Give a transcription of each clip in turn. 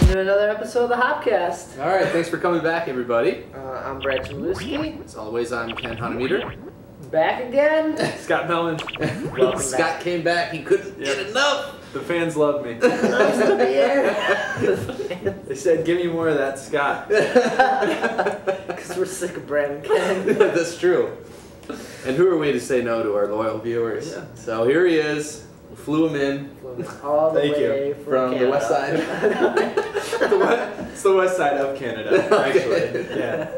to another episode of the HopCast. All right, thanks for coming back, everybody. I'm Brad Chmielewski. As always, I'm Ken Honemeter. Back again. Scott Mellon. Scott came back. He couldn't get enough. The fans love me. Nice to be here. They said, give me more of that, Scott. Because we're sick of Brad and Ken. That's true. And who are we to say no to our loyal viewers? Yeah. So here he is. We flew him in All the Thank way from Canada. the west side. It's the west side of Canada, actually. Okay. Yeah.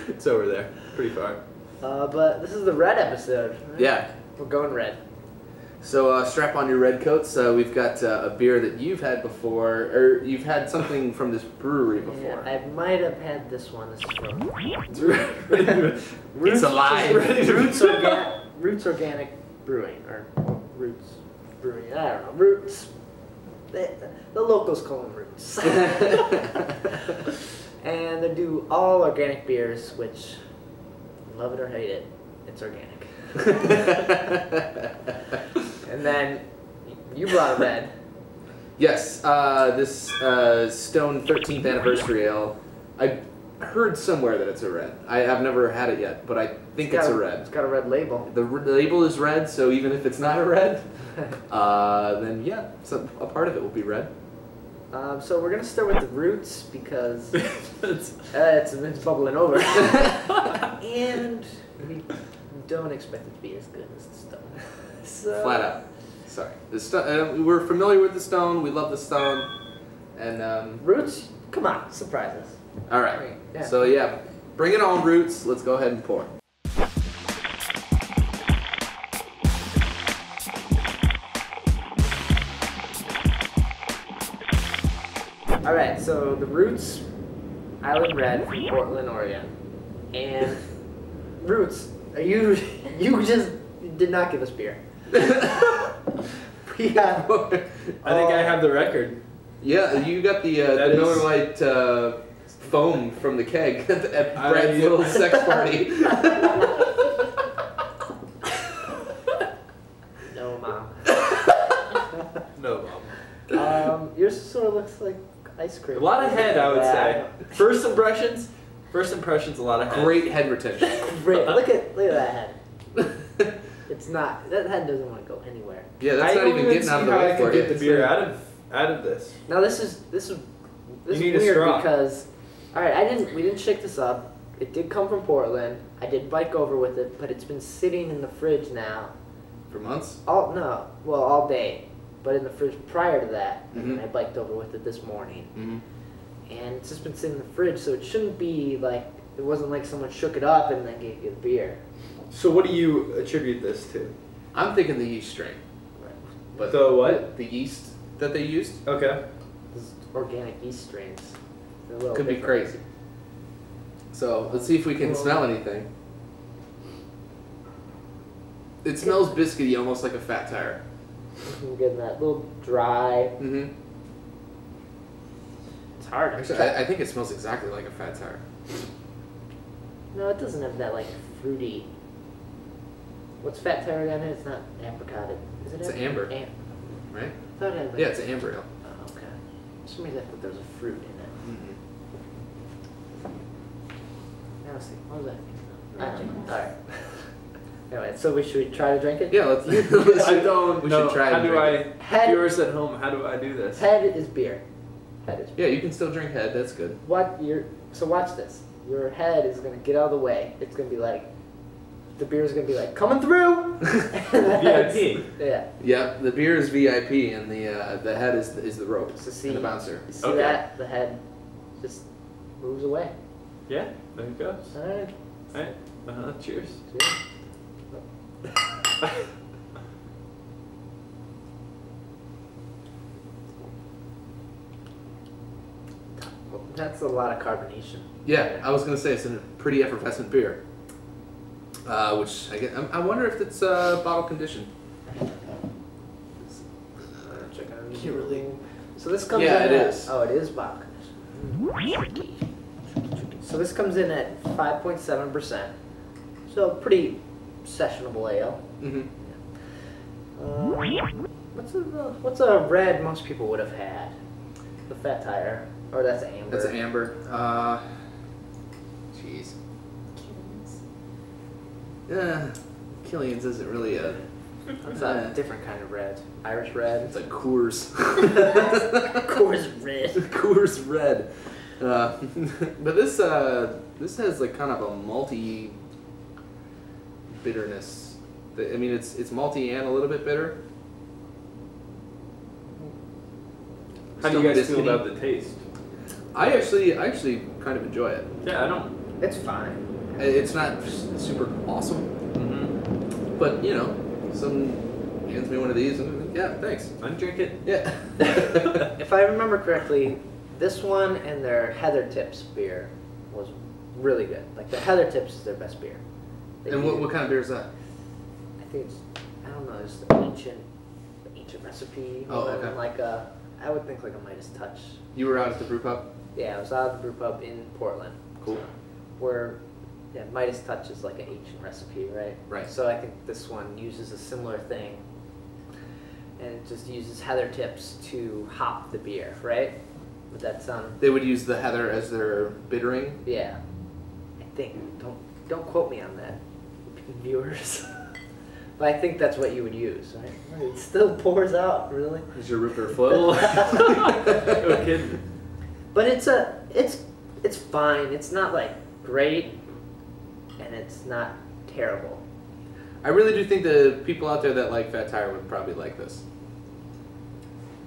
It's over there. Pretty far. But this is the red episode. Right? Yeah. We're going red. So strap on your red coats. We've got a beer that you've had before, or you've had something from this brewery before. Yeah, I might have had this one. This is from It's alive. Roots Organic Brewing, or Roots Brewing. I don't know. Roots. The locals call them Roots. And they do all organic beers, which, love it or hate it, it's organic. And then you brought a red. Yes, this Stone 13th Anniversary Ale. I heard somewhere that it's a red. I've never had it yet, but I think it's a red. It's got a red label. The label is red, so even if it's not a red, then yeah, so a part of it will be red. So we're gonna start with the roots because it's bubbling over, and we don't expect it to be as good as the Stone. So, Flat out. Sorry. The we're familiar with the Stone. We love the Stone, and Roots, come on, surprise us. all right. Yeah. So yeah, bring it on, Roots. Let's go ahead and pour. All right, so the Roots Island Red from Portland, Oregon, and Roots, you just did not give us beer. Yeah. I think I have the record. Yeah, you got the Miller Lite foam from the keg at Brad's little sex party. No, Mom. No, Mom. Yours sort of looks like ice cream. A lot of head, I would say. First impressions, a lot of head. Great head retention. Great. Look at that head. It's not. That head doesn't want to go anywhere. Yeah, that's not even getting out of the way I for could you. get the beer out of this. Now this is need a weird straw. because, all right, we didn't shake this up. It did come from Portland. I did bike over with it, but it's been sitting in the fridge now. For months? All day, but in the fridge prior to that. Mm-hmm. And I biked over with it this morning, Mm-hmm. and it's just been sitting in the fridge, so it shouldn't be like it wasn't like someone shook it up and then gave you the beer. So what do you attribute this to? I'm thinking the yeast strain. But The what? The yeast that they used Okay. These organic yeast strains. They're a little could be different. crazy. So let's see if we can smell anything. It smells biscuity, almost like a fat tire. I'm getting that little dry. Mm-hmm. It's hard. Actually, I think it smells exactly like a fat tire. No, it doesn't have that like fruity. What's fat tire again? It's not apricot. Is it? It's amber. Right? Right? I thought it had like, Yeah, it's an amber ale. Oh, okay. For some reason I thought there was a fruit in it. Mm-hmm. Now see, what was that? All right. Anyway, so we should try to drink it. Yeah, let's. I don't We know. should try How and do drink I? Head- Viewers at home, how do I do this? Head is beer. Head is beer. Yeah, you can still drink head. That's good. So watch this. Your head is gonna get out of the way. It's gonna be like, the beer is gonna be like coming through. VIP. Yeah. Yeah, the beer is VIP, and the head is the rope So see, and the bouncer. You see Okay. that? The head just moves away. Yeah, there it goes. All right. All right. Cheers. That's a lot of carbonation. Yeah, I was gonna say it's a pretty effervescent beer, which I wonder if it's bottle conditioned. Check out Can't really- So this comes Yeah, in it at, is. Oh, it is bottle conditioned. So this comes in at 5.7%. So pretty sessionable ale. Mm-hmm. What's a red most people would have had? The Fat Tire. Or that's amber. That's amber. Jeez. Yeah, Killian's isn't really a. It's a different kind of red. Irish red. It's a Coors. Coors red. Coors red. But this has like kind of a malty bitterness. I mean, it's malty and a little bit bitter. How do you guys feel about the taste? I actually kind of enjoy it. Yeah, I don't. It's fine. It's not super awesome, but you know, some hands me one of these and yeah, thanks. Undrink it. Yeah. If I remember correctly, this one and their Heather Tips beer was really good. Like the Heather Tips is their best beer. And what kind of beer is that? I think it's, I don't know, it's the ancient recipe. Oh, okay. Like I would think like a Midas Touch. You were out at the brew pub? Yeah, I was out at the brew pub in Portland. Cool. Where, yeah, Midas Touch is like an ancient recipe, right? Right. So I think this one uses a similar thing. And it just uses Heather Tips to hop the beer, right? Would that sound? They would use the heather as their bittering? Yeah. I think. Don't quote me on that, viewers. But I think that's what you would use, right? It still pours out, really. Is your root beer float? No kidding. But it's fine. It's not like great, and it's not terrible. I really do think the people out there that like Fat Tire would probably like this.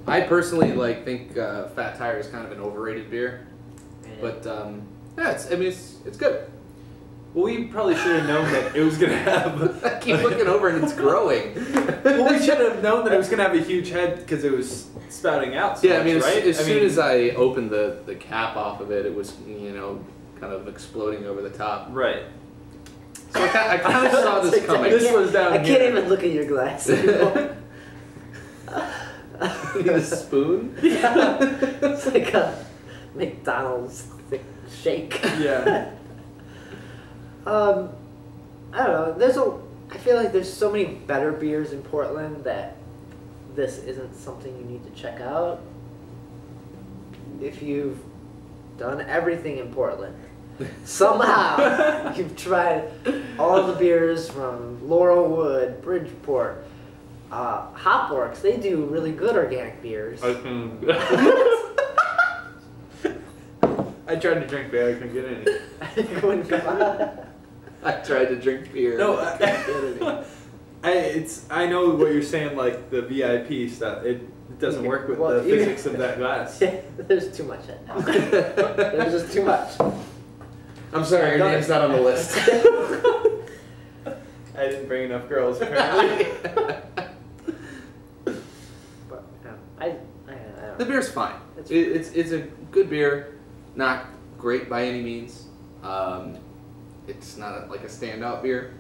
I personally think Fat Tire is kind of an overrated beer, but yeah, it's good. Well, we probably should have known that it was gonna have. I keep looking over and it's growing. Well, we should have known that it was gonna have a huge head because it was spouting out. So Yeah, I mean, much, right? as soon as I opened the cap off of it, it was kind of exploding over the top. Right. So I kind of saw this coming. This was down I here. can't even look at your glass anymore. You need a spoon? Yeah. It's like a McDonald's thick shake. Yeah. I don't know. I feel like there's so many better beers in Portland that this isn't something you need to check out. If you've done everything in Portland, somehow you've tried all the beers from Laurelwood, Bridgeport, Hopworks. They do really good organic beers. I tried to drink beer. I couldn't get any. I tried to drink beer. No, I know what you're saying. Like the VIP stuff, it doesn't work with the physics of that glass. There's too much in it. There's just too much. I'm sorry, your name's not on the list. I didn't bring enough girls apparently. But I don't The know. beer's fine. It's a good beer, not great by any means. It's not like a standout beer.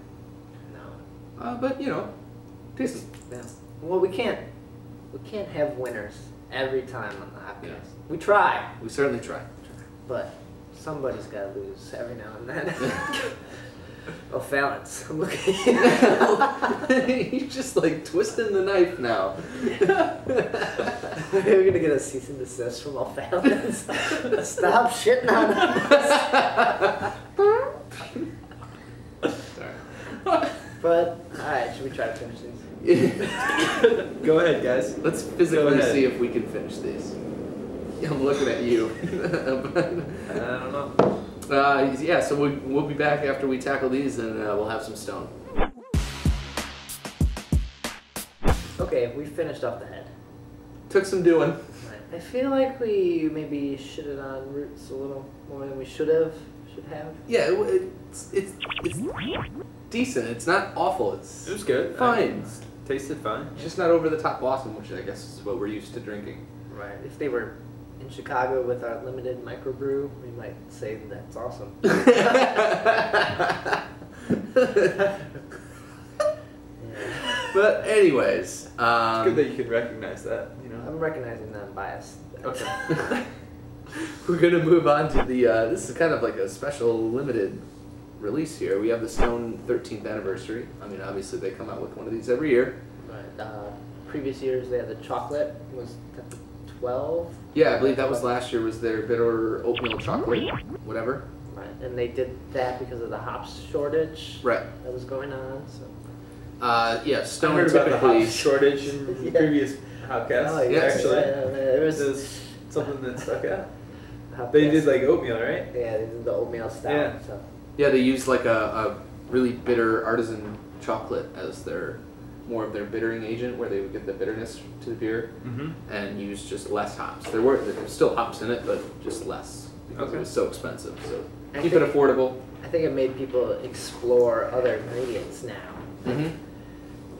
No. But decent. Yeah. Well, we can't have winners every time on the HopCast. Yeah. We try, We certainly try. but somebody's got to lose every now and then. Oh, Fallons, I'm looking at you. You're just like twisting the knife now. We're gonna get a cease and desist from all Fallons. Stop shitting on us. Sorry. But alright, should we try to finish these? Go ahead, guys. Let's Go physically ahead. see if we can finish these. I'm looking at you. I don't know. Yeah, so we'll be back after we tackle these and we'll have some stone. Okay, we finished off the head. Took some doing. Right. I feel like we maybe shitted on roots a little more than we should have. Yeah, it's decent. It's not awful. It was good. Fine. Tasted fine. It's just not over the top awesome, which I guess is what we're used to drinking. Right. If they were in Chicago with our limited microbrew, we might say that's awesome. But anyways, It's good that you can recognize that. I'm recognizing that I'm biased. Okay. we're gonna move on to the. This is kind of like a special limited release here. We have the Stone 13th anniversary. I mean, obviously they come out with one of these every year. Right. Previous years they had the chocolate. Was that the 12. Yeah, I believe that was last year. Was their bitter oatmeal chocolate, whatever. Right, and they did that because of the hops shortage. Right. That was going on. So. Yeah, I Stone heard about the typically. hop shortage in Yeah. previous HopCasts. Oh, yeah, Actually, it was there's something that stuck out. HopCast. They did like oatmeal, right? Yeah, they did the oatmeal style. Yeah. So. Yeah, they used like a really bitter artisan chocolate as more of their bittering agent, where they would get the bitterness to the beer, and use just less hops. There's still hops in it, but just less because it was so expensive. So keep it affordable. I think it made people explore other ingredients now.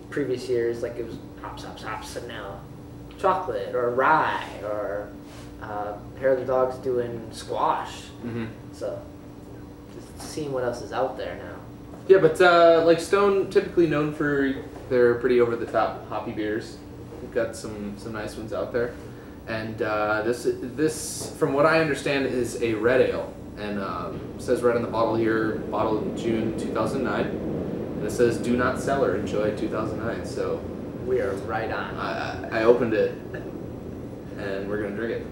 Previous years, like it was hops, and now chocolate or rye or Hair of the Dog's doing squash. So just seeing what else is out there now. Yeah, but like Stone, typically known for their pretty over-the-top hoppy beers. We've got some nice ones out there, and this, from what I understand, is a red ale, and it says right on the bottle here, bottled in June 2009, and it says "Do not cellar, enjoy 2009." So we are right on. I opened it, and we're gonna drink it.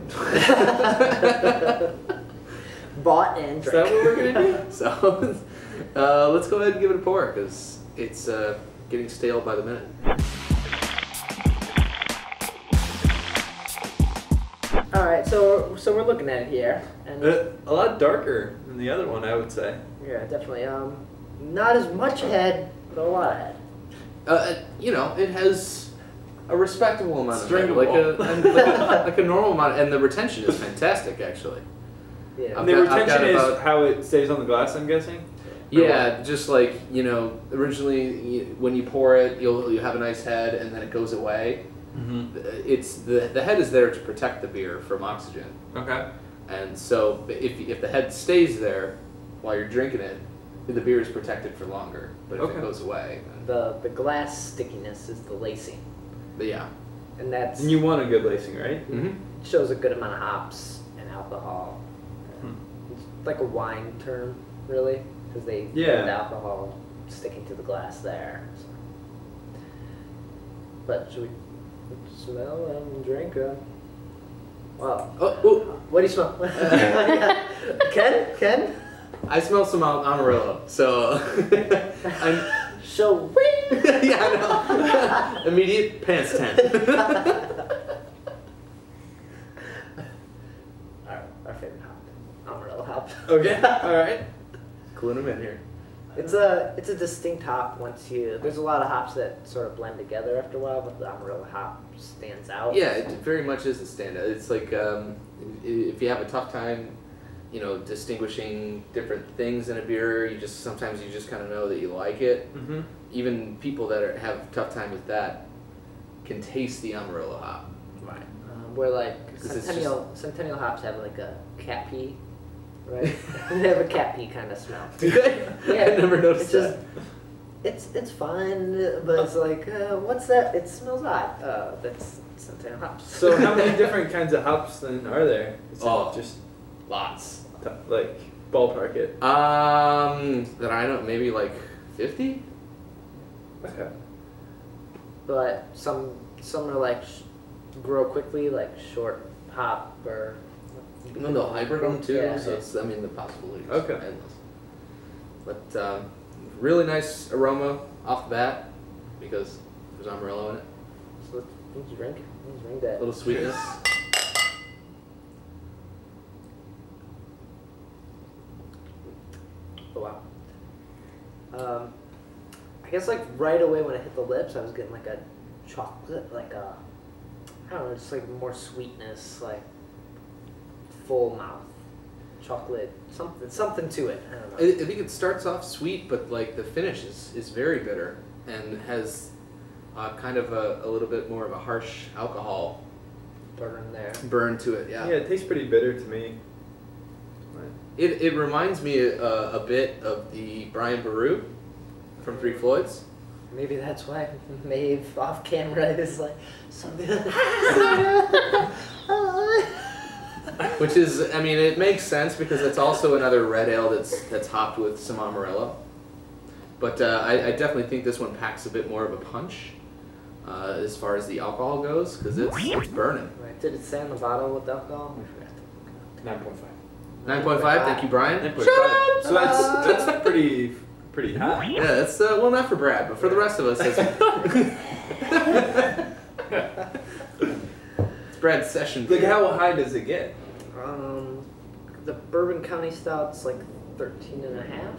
Bought and drank. Is that what we're gonna do? So let's go ahead and give it a pour, because it's getting stale by the minute. All right, so we're looking at it here, and A lot darker than the other one, I would say. yeah, definitely. Not as much head, but a lot of head. You know, it has a respectable amount of head, Drinkable. like a normal amount, and the retention is fantastic, actually. Yeah. And the retention is how it stays on the glass, I'm guessing? Yeah, just like, you know, originally when you pour it, you'll have a nice head, and then it goes away. It's the head is there to protect the beer from oxygen. Okay. And so if the head stays there while you're drinking it, the beer is protected for longer. But if it goes away, then, The glass stickiness is the lacing, but yeah. and that's And you want a good lacing, right? shows a good amount of hops and alcohol. It's like a wine term, really, because they put the alcohol sticking to the glass there. So. But should we smell and drink? Wow. Oh, What do you smell? Ken? I smell some Amarillo, so I'm. So Yeah, I know. Immediate pants tent. Our favorite hop, Amarillo hop. Okay, alright. Cooling them in here. It's a distinct hop once you. There's a lot of hops that sort of blend together after a while, but the Amarillo hop stands out. Yeah, it very much is a standout. It's like if you have a tough time, you know, distinguishing different things in a beer, sometimes you just kind of know that you like it. Even people that have a tough time with that can taste the Amarillo hop. Right. Where like 'Cause it's Centennial hops have like a cat pee, right? They have a cat pee kind of smell. Do they? Yeah, I never noticed it's that. It's fine, but it's like, what's that? It smells odd. That's Centennial hops. So how many different kinds of hops then are there? Is Oh. it just Lots. like ballpark it? That I know, maybe like 50? Okay. But some are like grow quickly, like short hop or. And then they'll hybrid them too, Yeah. so it's, I mean, the possibilities Okay. are endless. But really nice aroma off the bat because there's Amarillo in it. So let's drink. Let's drink that. A little sweetness. Oh, wow. I guess like right away when it hit the lips, I was getting like a chocolate, like a, I don't know, just like more sweetness, like full mouth, chocolate, something to it. I don't know. I think it starts off sweet, but like the finish is very bitter and has kind of a little bit more of a harsh alcohol burn to it. Yeah. Yeah, it tastes pretty bitter to me. It reminds me a bit of the Brian Boru from Three Floyds. Maybe that's why Maeve off camera is like so good. Which is, I mean, it makes sense because it's also another red ale that's hopped with some Amarillo. But I definitely think this one packs a bit more of a punch. as far as the alcohol goes, because it's burning. Right. Did it say on the bottle with alcohol? We forgot. 9.5. 9.5. Thank you, Brian. 9.5. So that's pretty high. Yeah, that's well, not for Brad, but for the rest of us. It's Brad's session. Like, how high does it get? The Bourbon County Stout's like 13 and a half.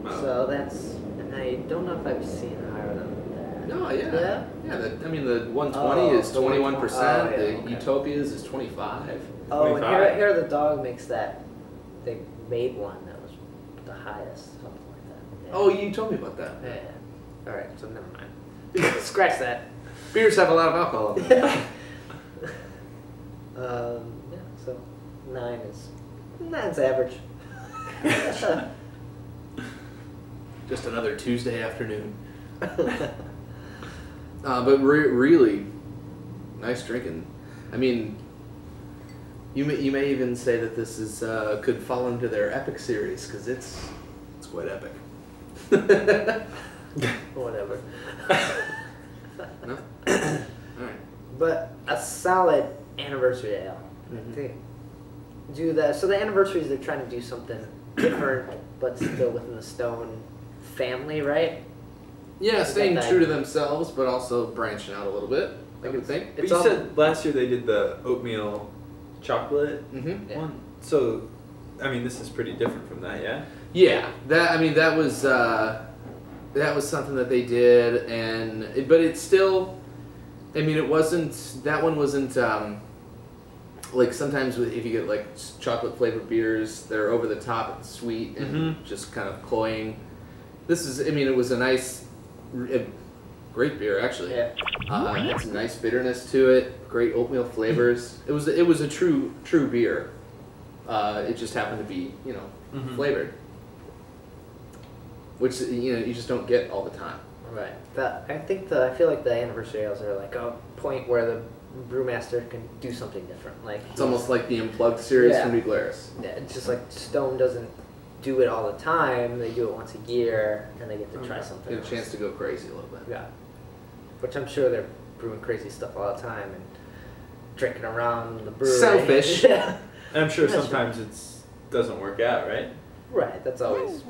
Wow. So that's, and I don't know if I've seen higher than that. No, yeah. Yeah? Yeah, I mean, the 120 is 21%, yeah, the okay. Utopias is 25. Oh, and 25. here the dog makes that. They made one that was the highest, something like that. Yeah. Oh, you told me about that. Yeah. All right, so never mind. Scratch that. Beers have a lot of alcohol. Yeah, so 9's average. Just another Tuesday afternoon. But really nice drinking. I mean, you may even say that this is could fall into their epic series because it's quite epic. Whatever. No? All right. But a solid anniversary ale. Mhm. They do that. So the anniversaries, they're trying to do something different, but still within the Stone family, right? Yeah, staying that- true to themselves, but also branching out a little bit. I would think. But It's you all- said last year they did the oatmeal chocolate Mm-hmm. Yeah. one. So, I mean, this is pretty different from that, yeah? Yeah, that was something that they did, but it's still. I mean, it wasn't. That one wasn't. Like sometimes if you get like chocolate flavored beers, they're over the top and sweet and just kind of cloying. This is. I mean, it was a nice, great beer actually. Yeah. It had some nice bitterness to it. Great oatmeal flavors. It was a true beer. It just happened to be flavored, which you just don't get all the time. Right. I feel like the anniversary ales are like a point where the brewmaster can do something different. Like It's almost like the Unplugged series Yeah. from New Glarus. yeah, it's just like Stone doesn't do it all the time. They do it once a year, and they get to try something. Get a chance to go crazy a little bit. Yeah. Which I'm sure they're brewing crazy stuff all the time and drinking around the brewery. Selfish. Yeah. And I'm sure That's sometimes it doesn't work out, right? Right. That's always